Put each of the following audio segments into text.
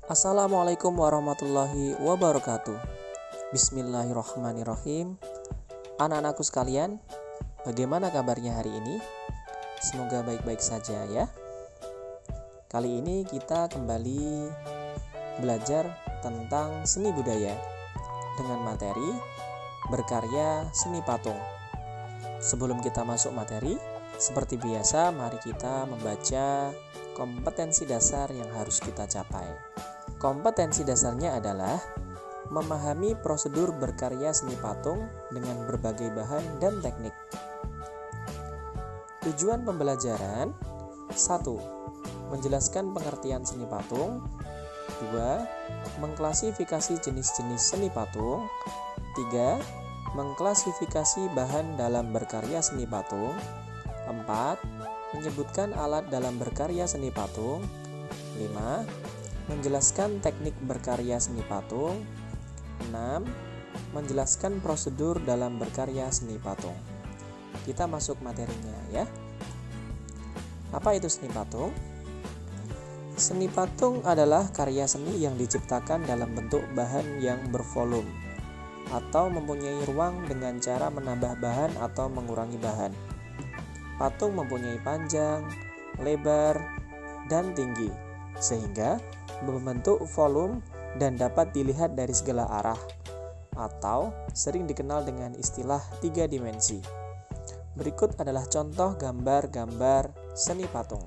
Assalamualaikum warahmatullahi wabarakatuh. Bismillahirrahmanirrahim. Anak-anakku sekalian, bagaimana kabarnya hari ini? Semoga baik-baik saja ya. Kali ini kita kembali belajar tentang seni budaya dengan materi berkarya seni patung. Sebelum kita masuk materi, seperti biasa mari kita membaca kompetensi dasar yang harus kita capai. Kompetensi dasarnya adalah memahami prosedur berkarya seni patung dengan berbagai bahan dan teknik. Tujuan pembelajaran: 1. Menjelaskan pengertian seni patung. 2. Mengklasifikasi jenis-jenis seni patung. 3. Mengklasifikasi bahan dalam berkarya seni patung. 4. Menyebutkan alat dalam berkarya seni patung. 5. Menjelaskan teknik berkarya seni patung. 6. Menjelaskan prosedur dalam berkarya seni patung. Kita masuk materinya ya. Apa itu seni patung? Seni patung adalah karya seni yang diciptakan dalam bentuk bahan yang bervolume atau mempunyai ruang dengan cara menambah bahan atau mengurangi bahan. Patung mempunyai panjang, lebar, dan tinggi, sehingga membentuk volume dan dapat dilihat dari segala arah, atau sering dikenal dengan istilah 3 dimensi. Berikut adalah contoh gambar-gambar seni patung.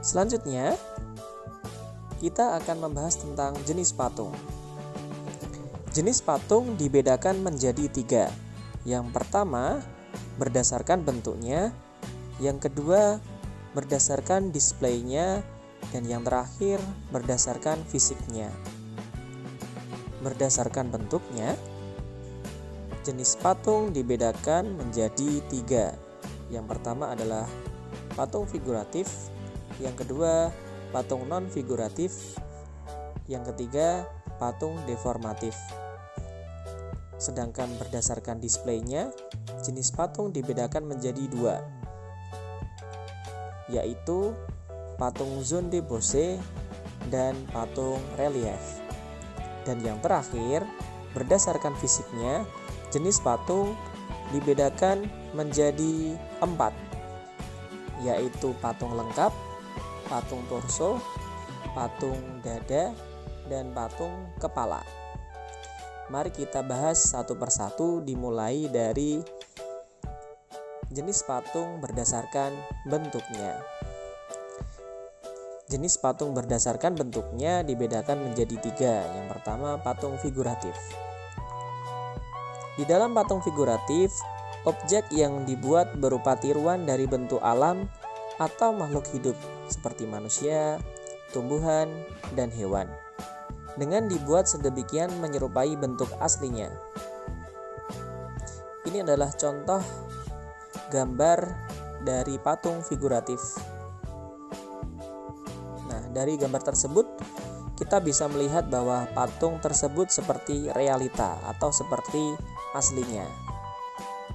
Selanjutnya, kita akan membahas tentang jenis patung. Jenis patung dibedakan menjadi 3. Yang pertama, berdasarkan bentuknya. Yang kedua, berdasarkan displaynya. Dan yang terakhir, berdasarkan fisiknya. Berdasarkan bentuknya, jenis patung dibedakan menjadi 3. Yang pertama adalah patung figuratif. Yang kedua, patung non-figuratif. Yang ketiga, patung deformatif. Sedangkan berdasarkan displaynya, jenis patung dibedakan menjadi 2, yaitu patung zone de Bose dan patung relief. Dan yang terakhir, berdasarkan fisiknya, jenis patung dibedakan menjadi 4, yaitu patung lengkap, patung torso, patung dada, dan patung kepala. Mari kita bahas satu persatu, dimulai dari jenis patung berdasarkan bentuknya. Jenis patung berdasarkan bentuknya dibedakan menjadi 3. Yang pertama, patung figuratif. Di dalam patung figuratif, objek yang dibuat berupa tiruan dari bentuk alam atau makhluk hidup seperti manusia, tumbuhan, dan hewan, dengan dibuat sedemikian menyerupai bentuk aslinya. Ini adalah contoh gambar dari patung figuratif. Nah, dari gambar tersebut kita bisa melihat bahwa patung tersebut seperti realita atau seperti aslinya.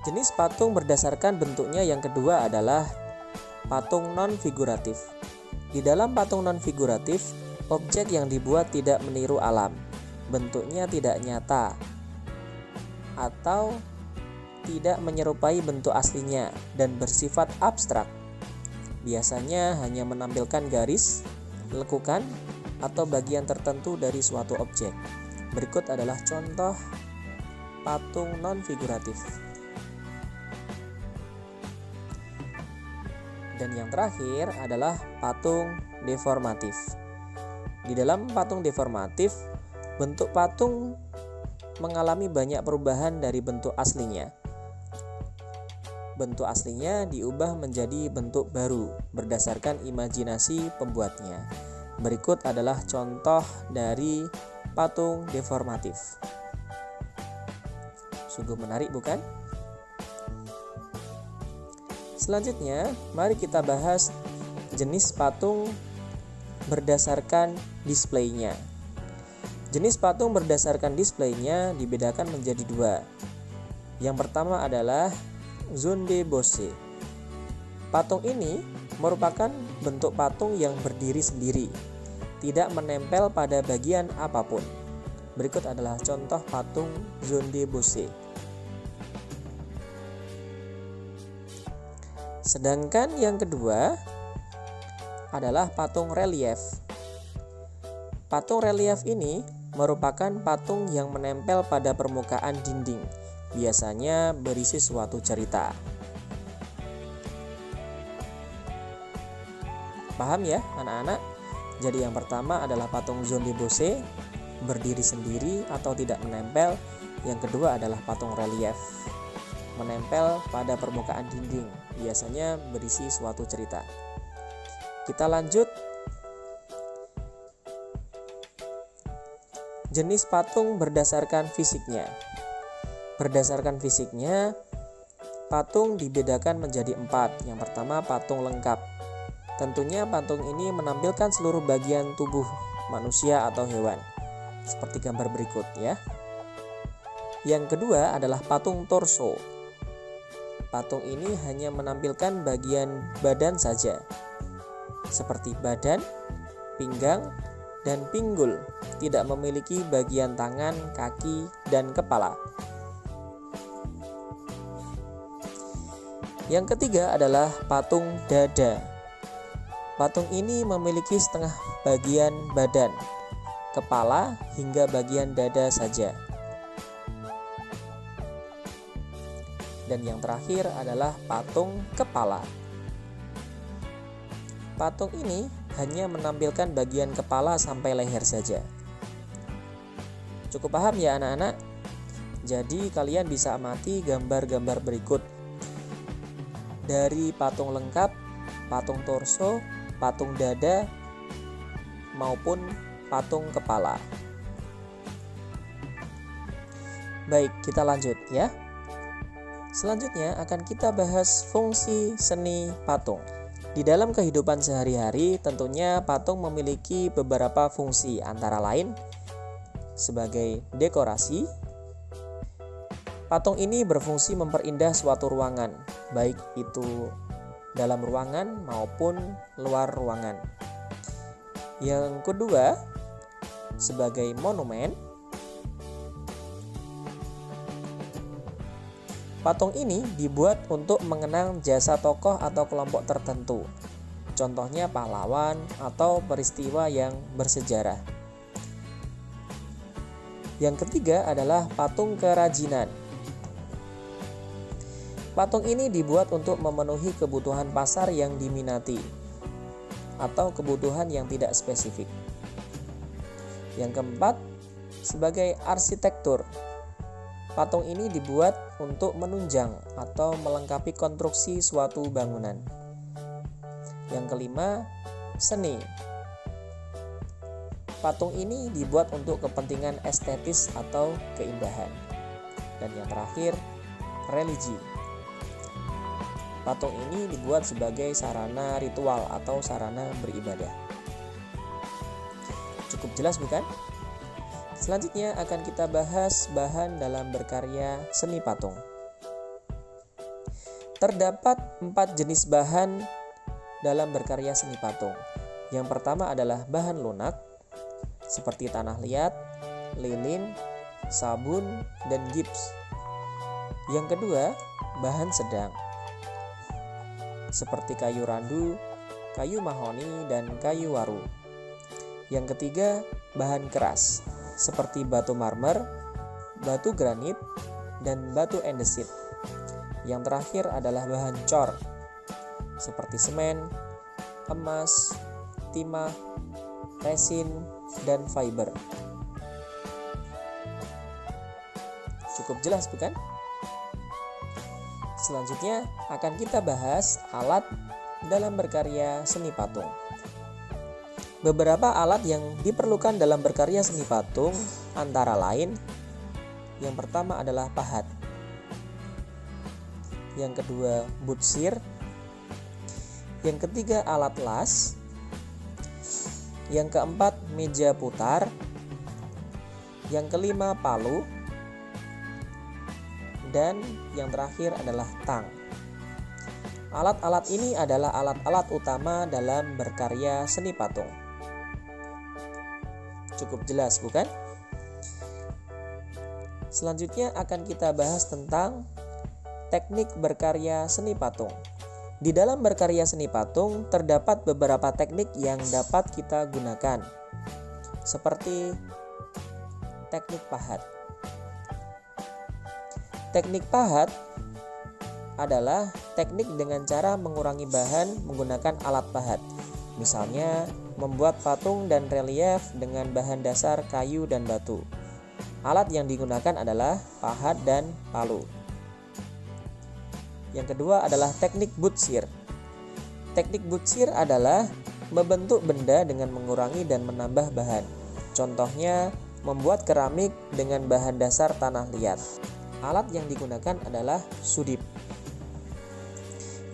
Jenis patung berdasarkan bentuknya yang kedua adalah patung non-figuratif. Di dalam patung non-figuratif, objek yang dibuat tidak meniru alam, bentuknya tidak nyata, atau tidak menyerupai bentuk aslinya dan bersifat abstrak. Biasanya hanya menampilkan garis, lekukan, atau bagian tertentu dari suatu objek. Berikut adalah contoh patung non-figuratif. Dan yang terakhir adalah patung deformatif. Di dalam patung deformatif, bentuk patung mengalami banyak perubahan dari bentuk aslinya. Bentuk aslinya diubah menjadi bentuk baru berdasarkan imajinasi pembuatnya. Berikut adalah contoh dari patung deformatif. Sungguh menarik, bukan? Selanjutnya, mari kita bahas jenis patung berdasarkan displaynya. Jenis patung berdasarkan displaynya dibedakan menjadi 2. Yang pertama adalah Zondebose. Patung ini merupakan bentuk patung yang berdiri sendiri, tidak menempel pada bagian apapun. Berikut adalah contoh patung Zondebose. Sedangkan yang kedua adalah patung relief. Patung relief ini merupakan patung yang menempel pada permukaan dinding, biasanya berisi suatu cerita. Paham ya anak-anak? Jadi yang pertama adalah patung Zondebose, berdiri sendiri atau tidak menempel. Yang kedua adalah patung relief, menempel pada permukaan dinding, biasanya berisi suatu cerita. Kita lanjut. Jenis patung berdasarkan fisiknya. Berdasarkan fisiknya, patung dibedakan menjadi 4. Yang pertama, patung lengkap. Tentunya patung ini menampilkan seluruh bagian tubuh manusia atau hewan, seperti gambar berikut ya. Yang kedua adalah patung torso. Patung ini hanya menampilkan bagian badan saja, seperti badan, pinggang, dan pinggul, tidak memiliki bagian tangan, kaki, dan kepala. Yang ketiga adalah patung dada. Patung ini memiliki setengah bagian badan, kepala, hingga bagian dada saja. Dan yang terakhir adalah patung kepala. Patung ini hanya menampilkan bagian kepala sampai leher saja. Cukup paham ya anak-anak? Jadi kalian bisa amati gambar-gambar berikut. Dari patung lengkap, patung torso, patung dada, maupun patung kepala. Baik, kita lanjut ya. Selanjutnya akan kita bahas fungsi seni patung. Di dalam kehidupan sehari-hari, tentunya patung memiliki beberapa fungsi, antara lain sebagai dekorasi. Patung ini berfungsi memperindah suatu ruangan, baik itu dalam ruangan maupun luar ruangan. Yang kedua, sebagai monumen. Patung ini dibuat untuk mengenang jasa tokoh atau kelompok tertentu. Contohnya pahlawan atau peristiwa yang bersejarah. Yang ketiga adalah patung kerajinan. Patung ini dibuat untuk memenuhi kebutuhan pasar yang diminati atau kebutuhan yang tidak spesifik. Yang keempat, sebagai arsitektur. Patung ini dibuat untuk menunjang atau melengkapi konstruksi suatu bangunan. Yang kelima, seni. Patung ini dibuat untuk kepentingan estetis atau keindahan. Dan yang terakhir, religi. Patung ini dibuat sebagai sarana ritual atau sarana beribadah. Cukup jelas bukan? Selanjutnya akan kita bahas bahan dalam berkarya seni patung. Terdapat 4 jenis bahan dalam berkarya seni patung. Yang pertama adalah bahan lunak, seperti tanah liat, lilin, sabun, dan gips. Yang kedua, bahan sedang, seperti kayu randu, kayu mahoni, dan kayu waru. Yang ketiga, bahan keras, seperti batu marmer, batu granit, dan batu andesit. Yang terakhir adalah bahan cor, seperti semen, emas, timah, resin, dan fiber. Cukup jelas bukan? Selanjutnya akan kita bahas alat dalam berkarya seni patung. Beberapa alat yang diperlukan dalam berkarya seni patung antara lain, yang pertama adalah pahat, yang kedua butsir, yang ketiga alat las, yang keempat meja putar, yang kelima palu, dan yang terakhir adalah tang. Alat-alat ini adalah alat-alat utama dalam berkarya seni patung. Cukup jelas, bukan? Selanjutnya akan kita bahas tentang teknik berkarya seni patung. Di dalam berkarya seni patung terdapat beberapa teknik yang dapat kita gunakan, seperti teknik pahat. Teknik pahat adalah teknik dengan cara mengurangi bahan menggunakan alat pahat. Misalnya, membuat patung dan relief dengan bahan dasar kayu dan batu. Alat yang digunakan adalah pahat dan palu. Yang kedua adalah teknik butsir. Teknik butsir adalah membentuk benda dengan mengurangi dan menambah bahan. Contohnya, membuat keramik dengan bahan dasar tanah liat. Alat yang digunakan adalah sudip.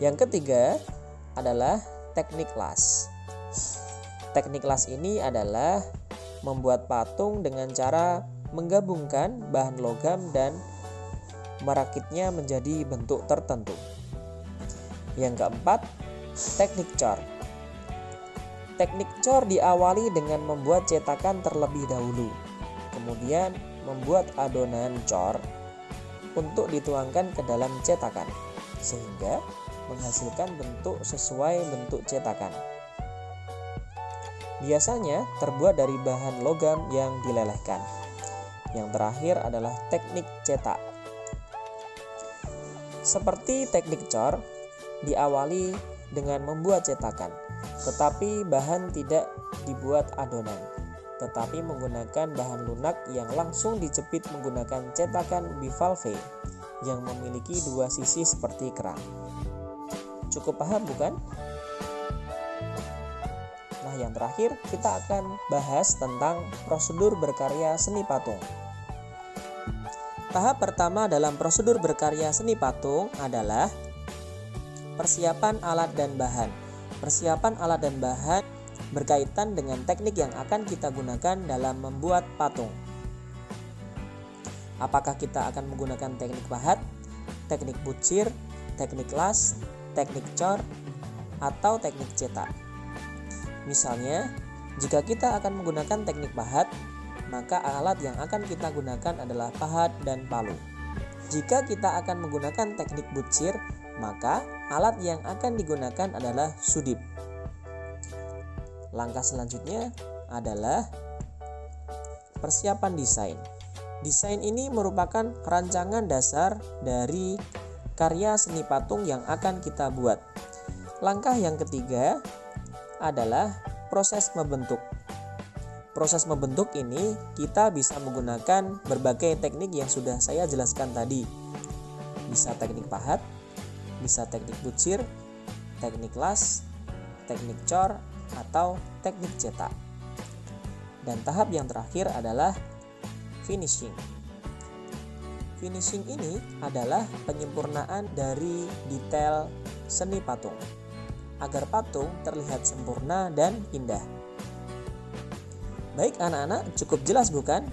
Yang ketiga adalah teknik las. Teknik las ini adalah membuat patung dengan cara menggabungkan bahan logam dan merakitnya menjadi bentuk tertentu. Yang keempat, teknik cor. Teknik cor diawali dengan membuat cetakan terlebih dahulu, kemudian membuat adonan cor untuk dituangkan ke dalam cetakan, sehingga menghasilkan bentuk sesuai bentuk cetakan. Biasanya terbuat dari bahan logam yang dilelehkan. Yang terakhir adalah teknik cetak. Seperti teknik cor, diawali dengan membuat cetakan, tetapi bahan tidak dibuat adonan, tetapi menggunakan bahan lunak yang langsung dijepit menggunakan cetakan bivalve yang memiliki dua sisi seperti kerang. Cukup paham, bukan? Nah, yang terakhir kita akan bahas tentang prosedur berkarya seni patung. Tahap pertama dalam prosedur berkarya seni patung adalah persiapan alat dan bahan. Persiapan alat dan bahan berkaitan dengan teknik yang akan kita gunakan dalam membuat patung. Apakah kita akan menggunakan teknik pahat, teknik butsir, teknik las, teknik cor, atau teknik cetak? Misalnya, jika kita akan menggunakan teknik pahat, maka alat yang akan kita gunakan adalah pahat dan palu. Jika kita akan menggunakan teknik butsir, maka alat yang akan digunakan adalah sudip. Langkah selanjutnya adalah persiapan desain. Desain ini merupakan rancangan dasar dari karya seni patung yang akan kita buat. Langkah yang ketiga adalah proses membentuk. Proses membentuk ini kita bisa menggunakan berbagai teknik yang sudah saya jelaskan tadi. Bisa teknik pahat, bisa teknik butsir, teknik las, teknik cor, atau teknik cetak. Dan tahap yang terakhir adalah finishing. Finishing ini adalah penyempurnaan dari detail seni patung agar patung terlihat sempurna dan indah. Baik anak-anak, cukup jelas bukan?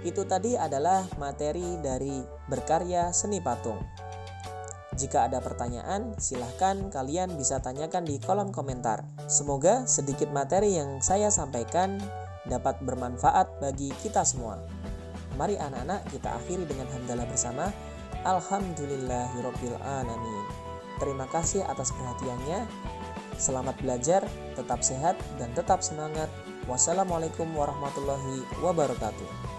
Itu tadi adalah materi dari berkarya seni patung. Jika ada pertanyaan, silahkan kalian bisa tanyakan di kolom komentar. Semoga sedikit materi yang saya sampaikan dapat bermanfaat bagi kita semua. Mari anak-anak kita akhiri dengan hamdalah bersama. Alhamdulillahirabbil alamin. Terima kasih atas perhatiannya. Selamat belajar, tetap sehat dan tetap semangat. Wassalamualaikum warahmatullahi wabarakatuh.